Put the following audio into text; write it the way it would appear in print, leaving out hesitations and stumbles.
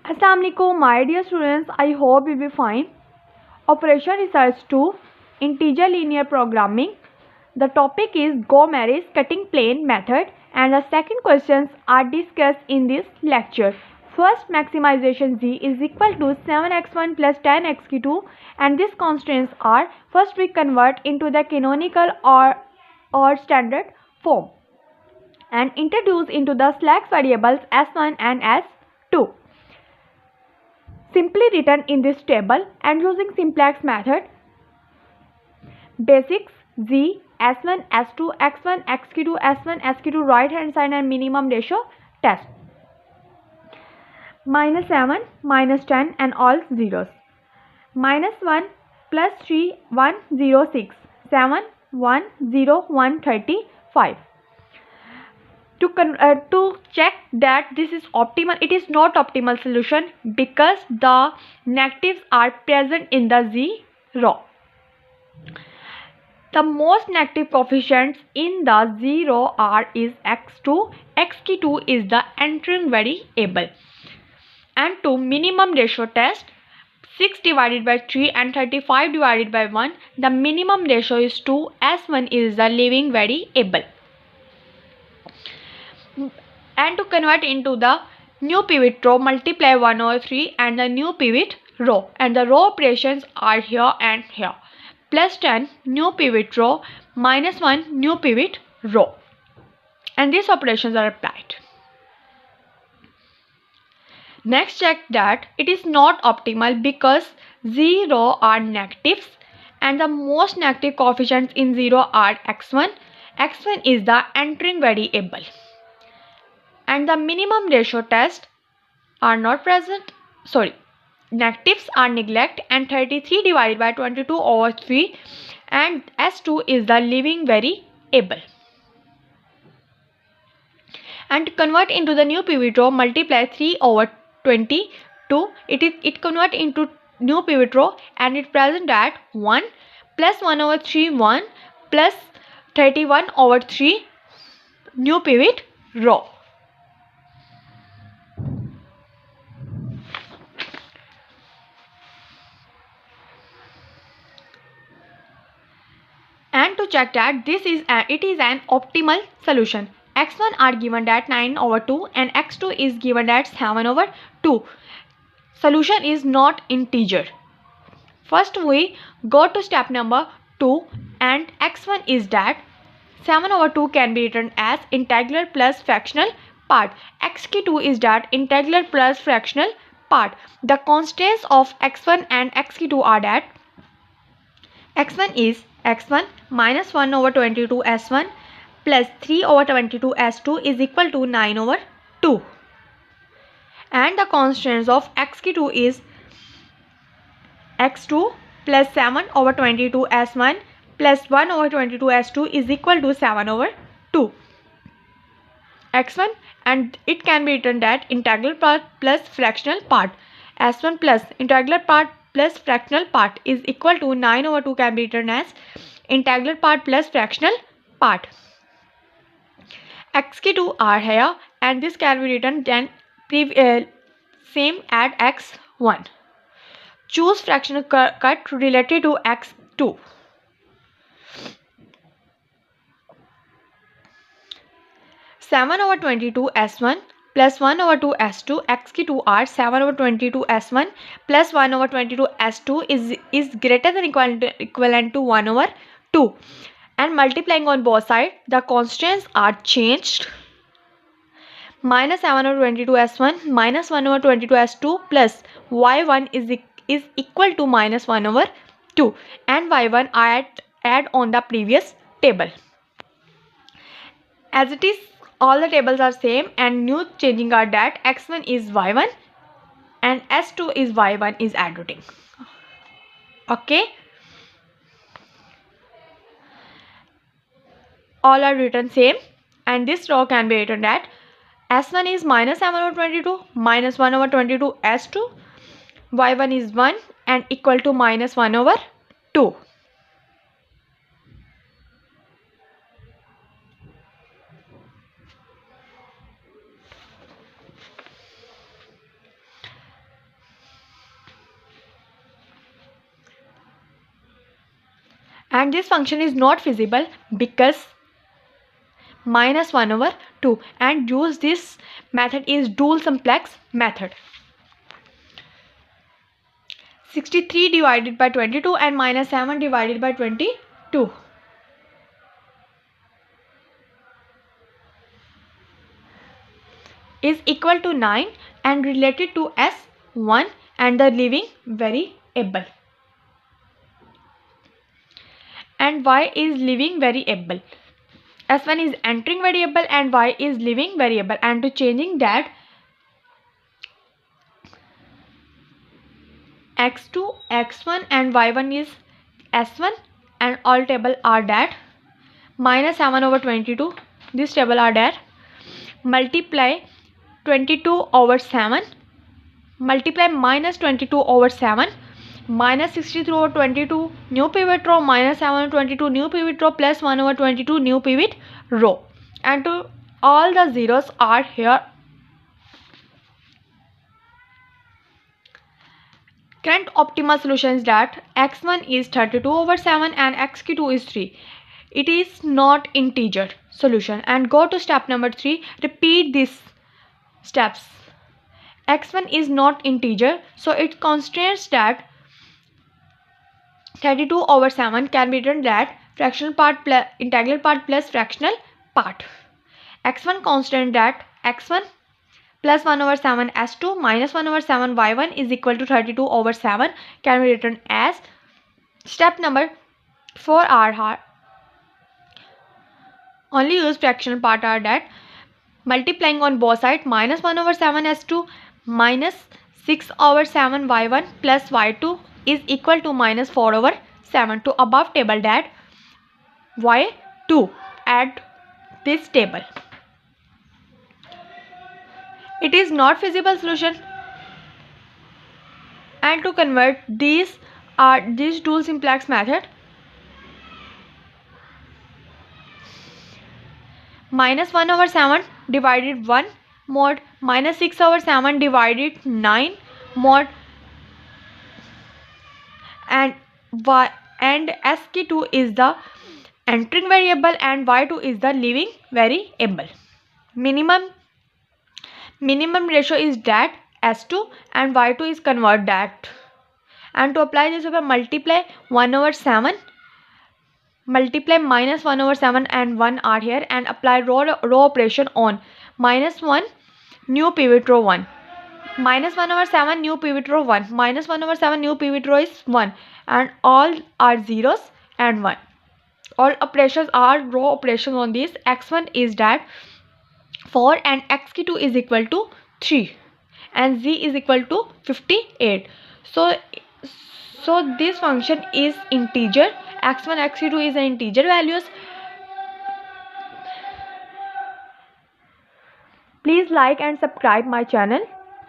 Assalamualaikum, my dear students. I hope you will be fine. Operation Research 2, Integer Linear Programming. The topic is Gomarys cutting plane method, and the second questions are discussed in this lecture. First, maximization z is equal to 7x1 plus 10x2, and these constants are first we convert into the canonical or standard form and introduce into the slack variables s1 and s2. Simply written in this table and using simplex method. Basics: z, s1, s2, x1, x2, s1, x2, right hand side and minimum ratio test. -7, -10 and all zeros. -1 plus 3, 106, 7, 1, 0, 135. To check that this is optimal, it is not optimal solution because the negatives are present in the z row. The most negative coefficients in the z row are is x2. x2 is the entering variable. And to minimum ratio test, 6 divided by 3 and 35 divided by 1, the minimum ratio is 2. S1 is the leaving variable. And to convert into the new pivot row, multiply 1 over 3 and the new pivot row, and the row operations are here and here. Plus 10 new pivot row, minus 1 new pivot row, and these operations are applied. Next, check that it is not optimal because 0 are negatives and the most negative coefficients in 0 are x1. x1 is the entering variable. And the minimum ratio test are not present. Negatives are neglect, and 33 divided by 22 over 3 and s2 is the leaving variable. And to convert into the new pivot row, multiply 3 over 22. It convert into new pivot row and it present at 1 plus 1 over 3 1 plus 31 over 3 new pivot row. And to check that it is an optimal solution. x1 are given at 9 over 2 and x2 is given at 7 over 2. Solution is not integer. First we go to step number 2, and x1 is that 7 over 2 can be written as integral plus fractional part. x2 is that integral plus fractional part. The constants of x1 and x2 are that x1 is x1 minus 1 over 22 s1 plus 3 over 22 s2 is equal to 9 over 2. And the constants of x2 is x2 plus 7 over 22 s1 plus 1 over 22 s2 is equal to 7 over 2 x1, and it can be written that integral part plus fractional part. S1 plus integral part plus fractional part is equal to 9 over 2 can be written as integral part plus fractional part. x2 are here and this can be written then same at x1. Choose fractional cut related to x2. Seven over 22 s1 plus 1 over 2 s2. x2 are 7 over 22 s1 plus 1 over 22 s2 is greater than equivalent to 1 over 2, and multiplying on both sides the constants are changed. Minus 7 over 22 s1 minus 1 over 22 s2 plus y1 is equal to minus 1 over 2, and y1 add on the previous table. As it is, all the tables are same, and new changing are that x1 is y1 and s2 is y1 is adding. Okay, all are written same, and this row can be written that s1 is minus 7 over 22 minus 1 over 22 s2, y1 is 1 and equal to minus 1 over 2. and this function is not feasible because minus 1 over 2, and use this method is dual simplex method. 63 divided by 22 and minus 7 divided by 22 is equal to 9 and related to S1 and the living variable. And y is living variable. S1 is entering variable and y is living variable, and to changing that x2, x1 and y1 is S1, and all table are that minus 7 over 22, this table are that multiply 22 over 7, multiply minus 22 over 7, minus 63 over 22 new pivot row, minus 7 over 22 new pivot row, plus 1 over 22 new pivot row, and to all the zeros are here. Current optimal solution is that x1 is 32 over 7 and x2 is 3. It is not integer solution. And go to step number 3. Repeat these steps. X1 is not integer, so it constrains that 32 over 7 can be written that fractional part plus integral part plus fractional part. X1 constant that x1 plus 1 over 7 s2 minus 1 over 7 y1 is equal to 32 over 7 can be written as. Step number 4 are only use fractional part are that multiplying on both sides minus 1 over 7 s2 minus 6 over 7 y1 plus y2 is equal to minus 4 over 7 to above table that y2 at this table. It is not feasible solution, and to convert these dual simplex method, minus 1 over 7 divided 1 mod, minus 6 over 7 divided 9 mod, and sk2 is the entering variable and y2 is the living variable. Minimum ratio is that s2 and y2 is convert that. And to apply this, we multiply 1 over 7, multiply minus 1 over 7 and 1 are here, and apply row operation on minus 1 new pivot row 1, minus 1 over 7 new pivot row 1, minus 1 over 7 new pivot row is 1, and all are zeros and 1. All operations are row operations on this. X1 is that 4 and x2 is equal to 3 and z is equal to 58. So this function is integer. X1 x2 is an integer values. Please like and subscribe my channel.